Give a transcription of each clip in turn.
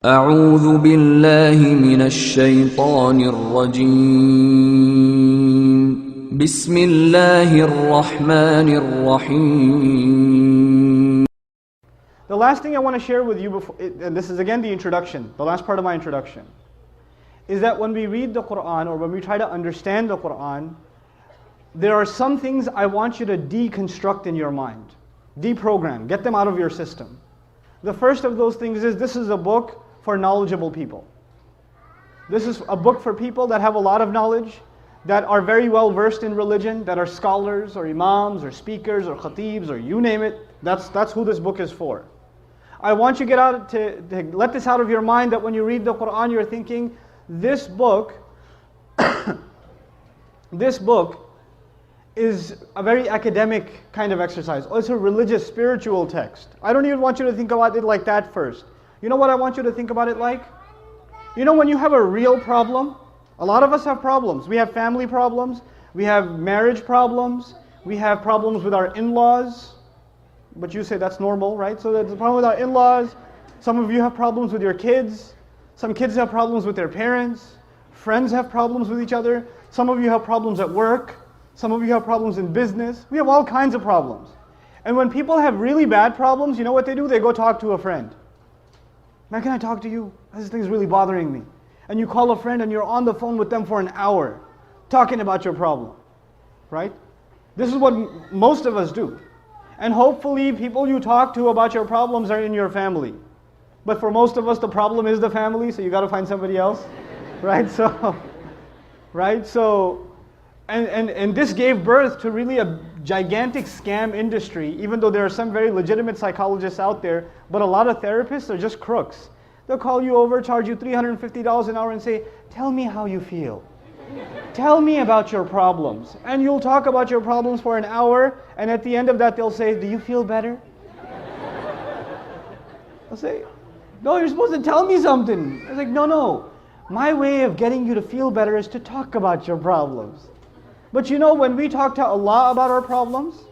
أعوذ بالله من الشيطان الرجيم بسم الله الرحمن الرحيم. The last thing I want to share with you, and this is again the introduction, the last part of my introduction, is that when we read the Quran or when we try to understand the Quran, there are some things I want you to deconstruct in your mind, deprogram, get them out of your system. The first of those things is this is a book for knowledgeable people. This is a book for people that have a lot of knowledge, that are very well versed in religion, that are scholars or imams or speakers or khatibs or you name it. That's who this book is for. I want you to let this out of your mind, that when you read the Quran you're thinking, this book is a very academic kind of exercise. Oh, it's a religious, spiritual text. I don't even want you to think about it like that first. You know what I want you to think about it like? You know when you have a real problem? A lot of us have problems. We have family problems, we have marriage problems, we have problems with our in-laws. But you say that's normal, right? So there's a problem with our in-laws. Some of you have problems with your kids. Some kids have problems with their parents. Friends have problems with each other. Some of you have problems at work. Some of you have problems in business. We have all kinds of problems. And when people have really bad problems, you know what they do? They go talk to a friend. Man, can I talk to you? This thing's really bothering me. And you call a friend and you're on the phone with them for an hour, talking about your problem. Right? This is what most of us do. And hopefully people you talk to about your problems are in your family. But for most of us, the problem is the family, so you got to find somebody else. Right? And this gave birth to really a gigantic scam industry, even though there are some very legitimate psychologists out there, but a lot of therapists are just crooks. They'll call you over, charge you $350 an hour and say, tell me how you feel. Tell me about your problems. And you'll talk about your problems for an hour, and at the end of that they'll say, do you feel better? I'll say, no, you're supposed to tell me something. I was like, no. My way of getting you to feel better is to talk about your problems. But you know, when we talk to Allah about our problems,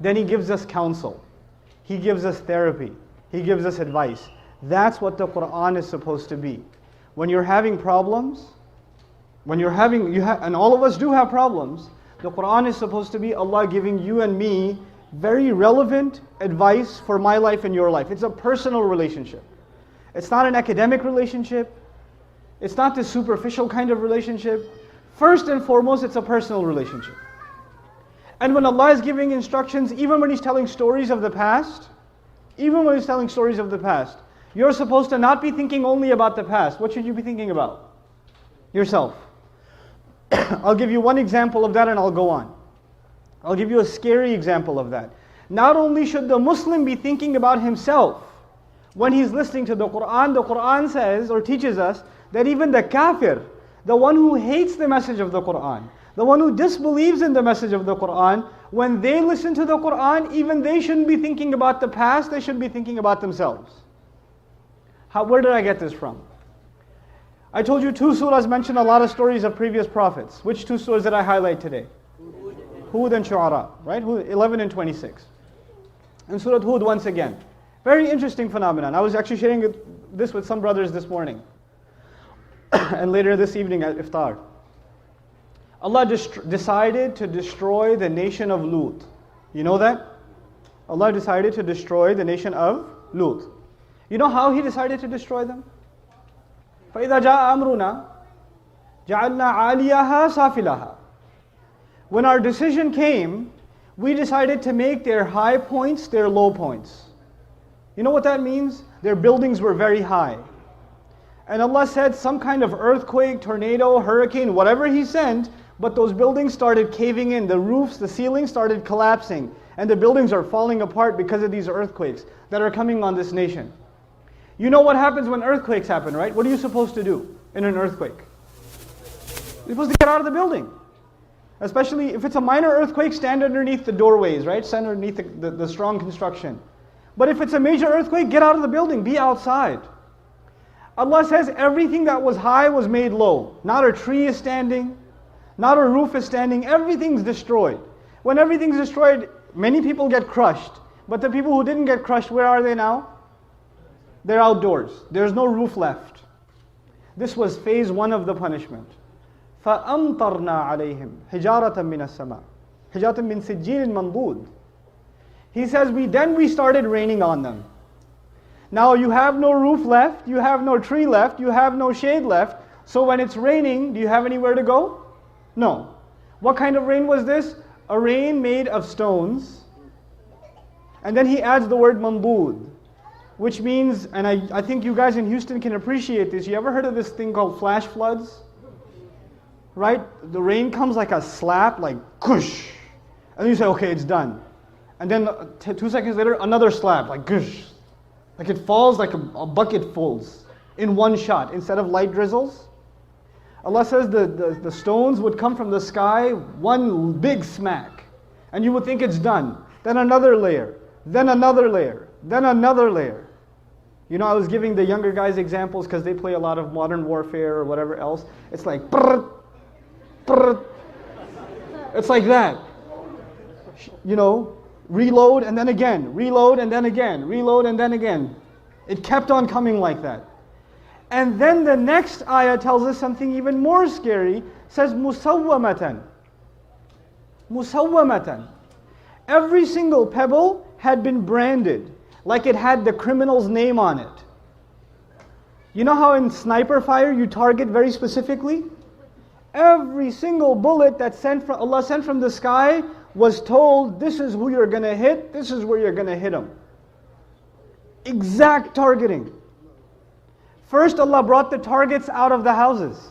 then He gives us counsel. He gives us therapy. He gives us advice. That's what the Quran is supposed to be. When you're having problems, and all of us do have problems, the Quran is supposed to be Allah giving you and me very relevant advice for my life and your life. It's a personal relationship. It's not an academic relationship. It's not this superficial kind of relationship. First and foremost, it's a personal relationship. And when Allah is giving instructions, even when He's telling stories of the past, you're supposed to not be thinking only about the past. What should you be thinking about? Yourself. I'll give you one example of that and I'll go on. I'll give you a scary example of that. Not only should the Muslim be thinking about himself when he's listening to the Quran says or teaches us that even the kafir, the one who hates the message of the Quran, the one who disbelieves in the message of the Quran, when they listen to the Quran, even they shouldn't be thinking about the past, they should be thinking about themselves. Where did I get this from? I told you 2 surahs mention a lot of stories of previous prophets. Which 2 surahs did I highlight today? Hud and Shu'ara, right? 11 and 26. And Surah Hud once again. Very interesting phenomenon. I was actually sharing this with some brothers this morning. And later this evening at Iftar. Allah decided to destroy the nation of Lut. You know that? Allah decided to destroy the nation of Lut. You know how He decided to destroy them? فَإِذَا جَاءَ أَمْرُنَا جَعَلْنَا عَالِيَهَا سَافِلَهَا. When our decision came, we decided to make their high points their low points. You know what that means? Their buildings were very high. And Allah said some kind of earthquake, tornado, hurricane, whatever He sent, but those buildings started caving in. The roofs, the ceilings started collapsing. And the buildings are falling apart because of these earthquakes that are coming on this nation. You know what happens when earthquakes happen, right? What are you supposed to do in an earthquake? You're supposed to get out of the building. Especially if it's a minor earthquake, stand underneath the doorways, right? Stand underneath the strong construction. But if it's a major earthquake, get out of the building, be outside. Allah says everything that was high was made low. Not a tree is standing, not a roof is standing, everything's destroyed. When everything's destroyed, many people get crushed. But the people who didn't get crushed, where are they now? They're outdoors. There's no roof left. This was phase 1 of the punishment. فَأَمْطَرْنَا عَلَيْهِمْ حِجَارَةً مِّنَ السَّمَاءِ حِجَارَةً مِّن سِجِّيلٍ مَنْضُودٍ. He says, we started raining on them. Now you have no roof left, you have no tree left, you have no shade left. So when it's raining, do you have anywhere to go? No. What kind of rain was this? A rain made of stones. And then he adds the word mandud, which means, and I think you guys in Houston can appreciate this. You ever heard of this thing called flash floods? Right? The rain comes like a slap, like kush. And then you say, okay, it's done. And then 2 seconds later, another slap, like gush. Like it falls like a bucket fulls in one shot instead of light drizzles. Allah says the stones would come from the sky, one big smack. And you would think it's done. Then another layer, then another layer, then another layer. You know, I was giving the younger guys examples because they play a lot of Modern Warfare or whatever else. It's like, brrr, brrr. It's like that. You know, reload and then again, reload and then again, reload and then again. It kept on coming like that. And then the next ayah tells us something even more scary. Says musawwamatan. Musawwamatan. Every single pebble had been branded, like it had the criminal's name on it. You know how in sniper fire you target very specifically? Every single bullet that Allah sent from the sky was told, this is who you're going to hit, this is where you're going to hit them. Exact targeting. First, Allah brought the targets out of the houses.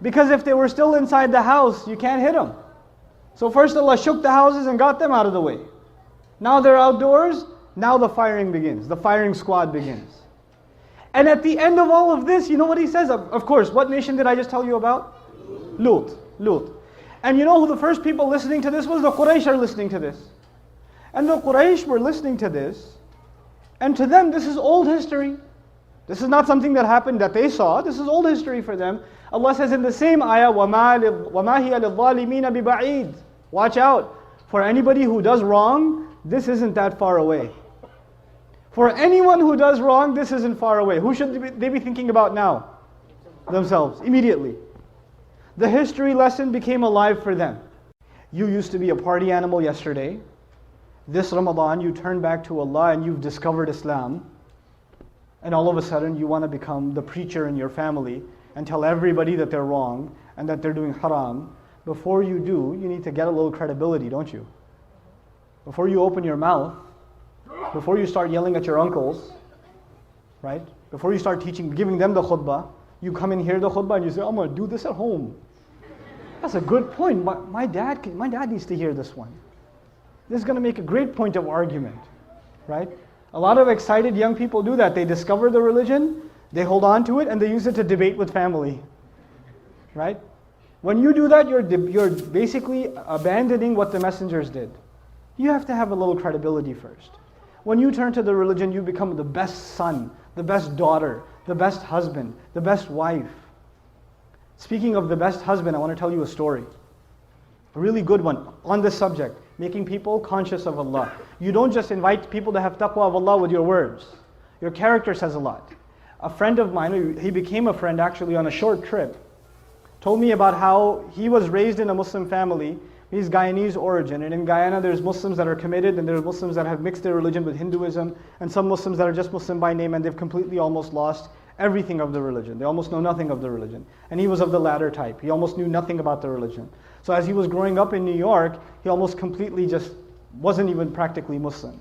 Because if they were still inside the house, you can't hit them. So first Allah shook the houses and got them out of the way. Now they're outdoors, now the firing begins. The firing squad begins. And at the end of all of this, you know what he says? Of course, what nation did I just tell you about? Lut. And you know who the first people listening to this was? The Quraysh are listening to this. And the Quraysh were listening to this. And to them, this is old history. This is not something that happened that they saw. This is old history for them. Allah says in the same ayah, وَمَا هِيَ لِلظَّالِمِينَ بِبَعِيدٍ. Watch out. For anybody who does wrong, this isn't that far away. For anyone who does wrong, this isn't far away. Who should they be thinking about now? Themselves, immediately. The history lesson became alive for them. You used to be a party animal yesterday. This Ramadan, you turn back to Allah and you've discovered Islam. And all of a sudden, you want to become the preacher in your family and tell everybody that they're wrong and that they're doing haram. Before you do, you need to get a little credibility, don't you? Before you open your mouth, before you start yelling at your uncles, right? Before you start giving them the khutbah, you come and hear the khutbah and you say, I'm going to do this at home. That's a good point. My dad needs to hear this one. This is going to make a great point of argument, right? A lot of excited young people do that. They discover the religion, they hold on to it, and they use it to debate with family, right? When you do that, you're basically abandoning what the messengers did. You have to have a little credibility first. When you turn to the religion, you become the best son, the best daughter, the best husband, the best wife. Speaking of the best husband, I want to tell you a story. A really good one on this subject, making people conscious of Allah. You don't just invite people to have taqwa of Allah with your words. Your character says a lot. A friend of mine, he became a friend actually on a short trip, told me about how he was raised in a Muslim family. He's Guyanese origin, and in Guyana there's Muslims that are committed and there's Muslims that have mixed their religion with Hinduism, and some Muslims that are just Muslim by name and they've completely almost lost everything of the religion. They almost know nothing of the religion. And he was of the latter type. He almost knew nothing about the religion. So as he was growing up in New York, he almost completely just wasn't even practically Muslim.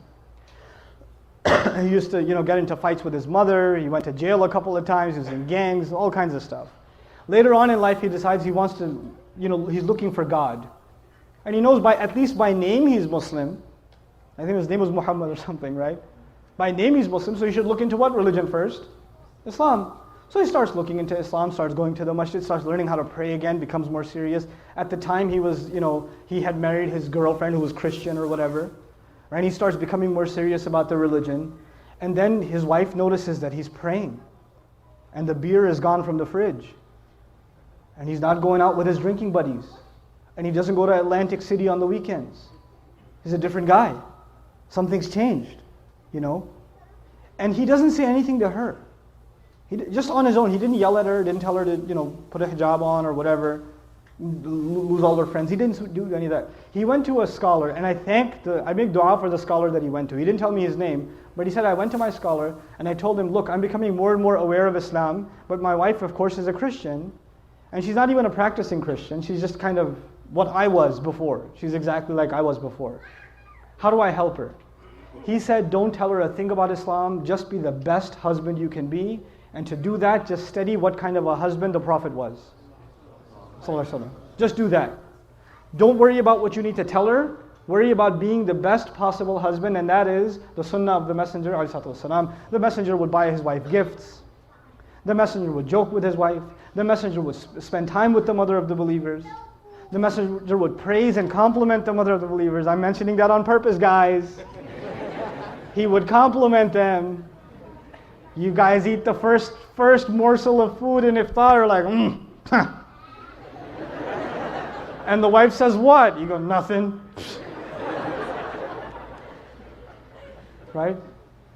He used to, get into fights with his mother. He went to jail a couple of times. He was in gangs, all kinds of stuff. Later on in life, he decides he wants to, he's looking for God. And he knows at least by name he's Muslim. I think his name was Muhammad or something, right? By name he's Muslim, so he should look into what religion first? Islam. So he starts looking into Islam, starts going to the masjid, starts learning how to pray again, becomes more serious. At the time he was, he had married his girlfriend who was Christian or whatever. Right? He starts becoming more serious about the religion. And then his wife notices that he's praying. And the beer is gone from the fridge. And he's not going out with his drinking buddies. And he doesn't go to Atlantic City on the weekends. He's a different guy. Something's changed, And he doesn't say anything to her. Just on his own, he didn't yell at her, didn't tell her to, put a hijab on or whatever, lose all her friends. He didn't do any of that. He went to a scholar, and I make dua for the scholar that he went to. He didn't tell me his name, but he said, I went to my scholar, and I told him, look, I'm becoming more and more aware of Islam, but my wife, of course, is a Christian, and she's not even a practicing Christian. She's just kind of what I was before. She's exactly like I was before. How do I help her? He said, don't tell her a thing about Islam, just be the best husband you can be, and to do that, just study what kind of a husband the Prophet was. Just do that. Don't worry about what you need to tell her. Worry about being the best possible husband, and that is the sunnah of the Messenger. The Messenger would buy his wife gifts. The Messenger would joke with his wife. The Messenger would spend time with the mother of the believers. The Messenger would praise and compliment the mother of the believers. I'm mentioning that on purpose, guys. He would compliment them. You guys eat the first morsel of food in iftar, like, And the wife says, what? You go, nothing. Right?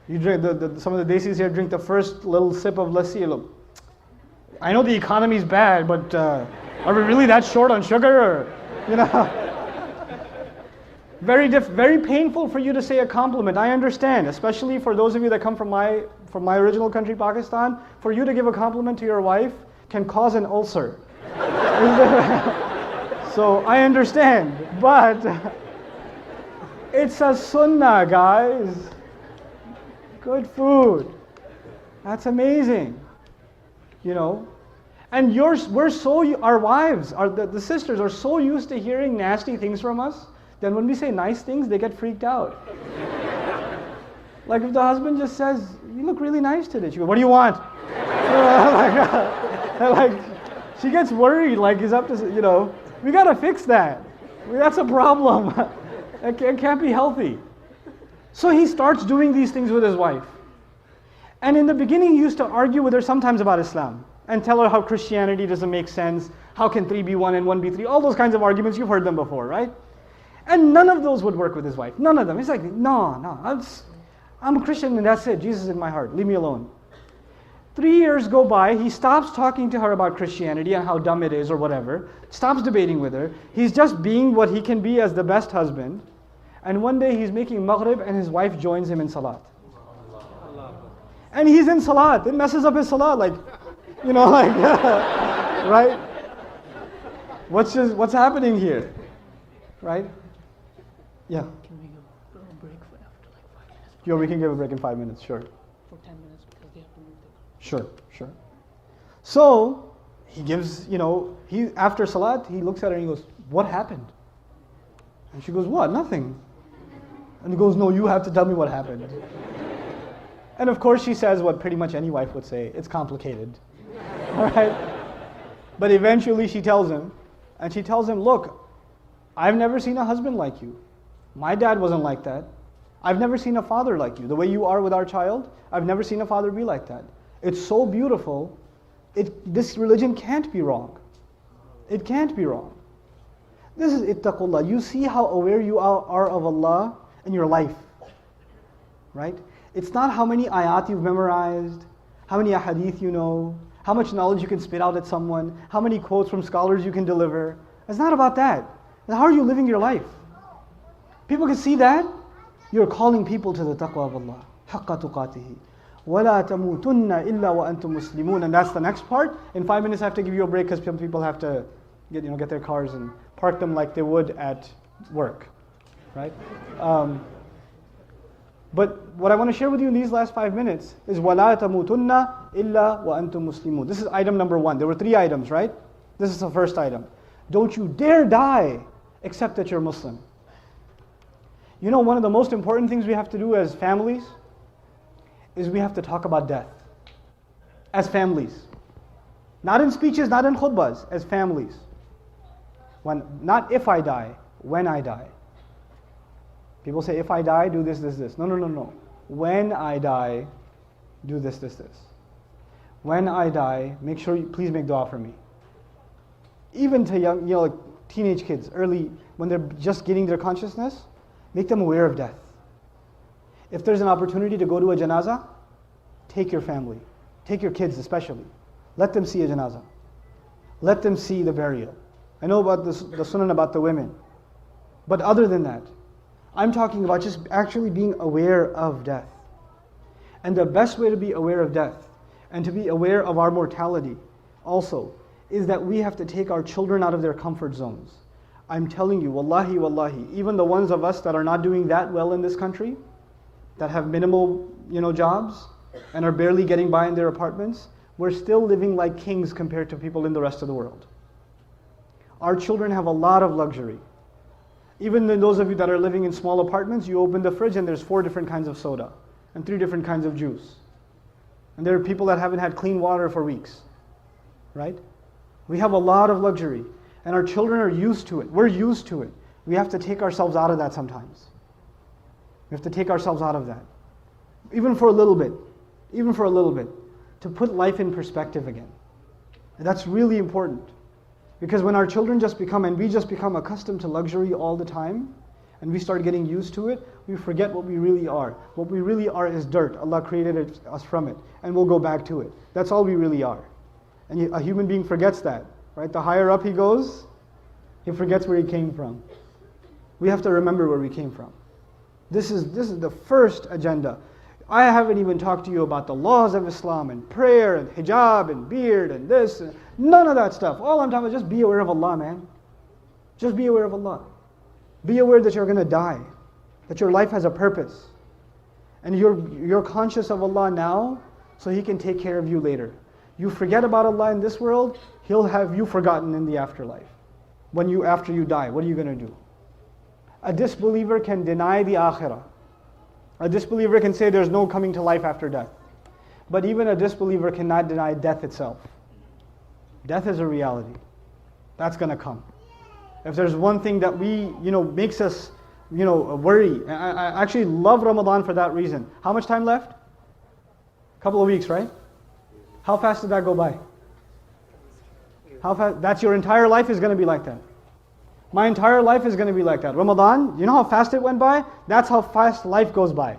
You drink, some of the desis here drink the first little sip of lassi. Look, I know the economy's bad, but are we really that short on sugar? Very painful for you to say a compliment. I understand, especially for those of you that come from my original country, Pakistan. For you to give a compliment to your wife can cause an ulcer. So I understand, but it's a sunnah, guys. Good food. That's amazing. And our wives, the sisters are so used to hearing nasty things from us, that when we say nice things, they get freaked out. Like if the husband just says, you look really nice today. She goes, what do you want? She gets worried, like he's up to, we got to fix that. That's a problem. It can't be healthy. So he starts doing these things with his wife. And in the beginning, he used to argue with her sometimes about Islam and tell her how Christianity doesn't make sense. How can 3 be 1 and 1 be 3? All those kinds of arguments, you've heard them before, right? And none of those would work with his wife. None of them. He's like, no, I'm a Christian and that's it. Jesus is in my heart. Leave me alone. 3 years go by. He stops talking to her about Christianity and how dumb it is or whatever. Stops debating with her. He's just being what he can be as the best husband. And one day he's making maghrib and his wife joins him in salat. And he's in salat. It messes up his salat. Right? What's happening here? Right? Yeah. Can we go a break for after 5 minutes? Yeah, we can give a break in 5 minutes, sure. For 10 minutes because they have to move the Sure. So, he gives, after salat, he looks at her and he goes, what happened? And she goes, what? Nothing. And he goes, no, you have to tell me what happened. And of course she says what pretty much any wife would say, it's complicated. All right? But eventually she tells him, and she tells him, look, I've never seen a husband like you. My dad wasn't like that. I've never seen a father like you. The way you are with our child, I've never seen a father be like that. It's so beautiful. This religion can't be wrong. It can't be wrong. This is ittaqullah. You see how aware you are of Allah in your life. Right? It's not how many ayat you've memorized, how many ahadith you know, how much knowledge you can spit out at someone, how many quotes from scholars you can deliver. It's not about that. How are you living your life? People can see that. You're calling people to the taqwa of Allah. حَقَّ تُقَاتِهِ وَلَا تَمُوتُنَّ إِلَّا وَأَنْتُمْ مُسْلِمُونَ. And that's the next part. In 5 minutes I have to give you a break because some people have to get their cars and park them like they would at work. Right? But what I want to share with you in these last 5 minutes is وَلَا تَمُوتُنَّ إِلَّا وَأَنْتُمْ مُسْلِمُونَ. This is item number 1. There were 3 items, right? This is the first item. Don't you dare die except that you're Muslim. One of the most important things we have to do as families is we have to talk about death. As families. Not in speeches, not in khutbahs, as families. Not if I die, when I die. People say, if I die, do this, this, this. No. When I die, do this, this, this. When I die, make sure please make dua for me. Even to young, like teenage kids, early, when they're just getting their consciousness, make them aware of death. If there's an opportunity to go to a janazah, take your family, take your kids especially. Let them see a janazah. Let them see the burial. I know about the sunnah about the women. But other than that, I'm talking about just actually being aware of death. And the best way to be aware of death and to be aware of our mortality also is that we have to take our children out of their comfort zones. I'm telling you, wallahi, wallahi, even the ones of us that are not doing that well in this country, that have minimal, jobs and are barely getting by in their apartments, we're still living like kings compared to people in the rest of the world. Our children have a lot of luxury. Even in those of you that are living in small apartments, you open the fridge and there's 4 different kinds of soda and 3 different kinds of juice. And there are people that haven't had clean water for weeks, right? We have a lot of luxury and our children are used to it. We're used to it. We have to take ourselves out of that sometimes. We have to take ourselves out of that. Even for a little bit, to put life in perspective again. And that's really important. Because when our children we just become accustomed to luxury all the time, and we start getting used to it, we forget what we really are. What we really are is dirt. Allah created us from it, and we'll go back to it. That's all we really are. And a human being forgets that, right? The higher up he goes, he forgets where he came from. We have to remember where we came from. This is the first agenda. I haven't even talked to you about the laws of Islam and prayer and hijab and beard and this. And none of that stuff. All I'm talking about is just be aware of Allah, man. Just be aware of Allah. Be aware that you're going to die. That your life has a purpose. And you're conscious of Allah now so He can take care of you later. You forget about Allah in this world, He'll have you forgotten in the afterlife. After you die, what are you going to do? A disbeliever can deny the akhirah. A disbeliever can say there's no coming to life after death. But even a disbeliever cannot deny death itself. Death is a reality. That's going to come. If there's one thing that makes us, worry. I actually love Ramadan for that reason. How much time left? A couple of weeks, right? How fast did that go by? How fast? That's your entire life is going to be like that. My entire life is going to be like that. Ramadan, you know how fast it went by? That's how fast life goes by.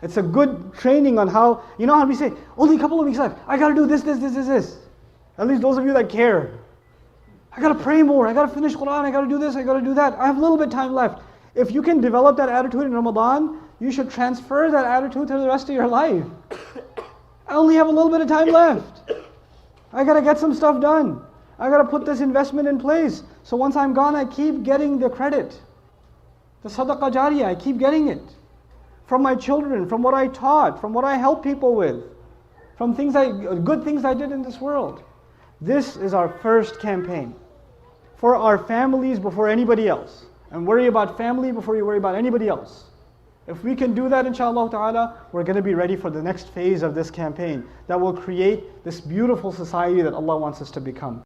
It's a good training on how, how we say, only a couple of weeks left. I got to do this. At least those of you that care. I got to pray more. I got to finish Quran. I got to do this. I got to do that. I have a little bit of time left. If you can develop that attitude in Ramadan, you should transfer that attitude to the rest of your life. I only have a little bit of time left. I got to get some stuff done. I got to put this investment in place. So once I'm gone, I keep getting the credit. The sadaqah jariyah, I keep getting it. From my children, from what I taught, from what I help people with, from good things I did in this world. This is our first campaign. For our families before anybody else. And worry about family before you worry about anybody else. If we can do that, inshallah ta'ala, we're going to be ready for the next phase of this campaign that will create this beautiful society that Allah wants us to become.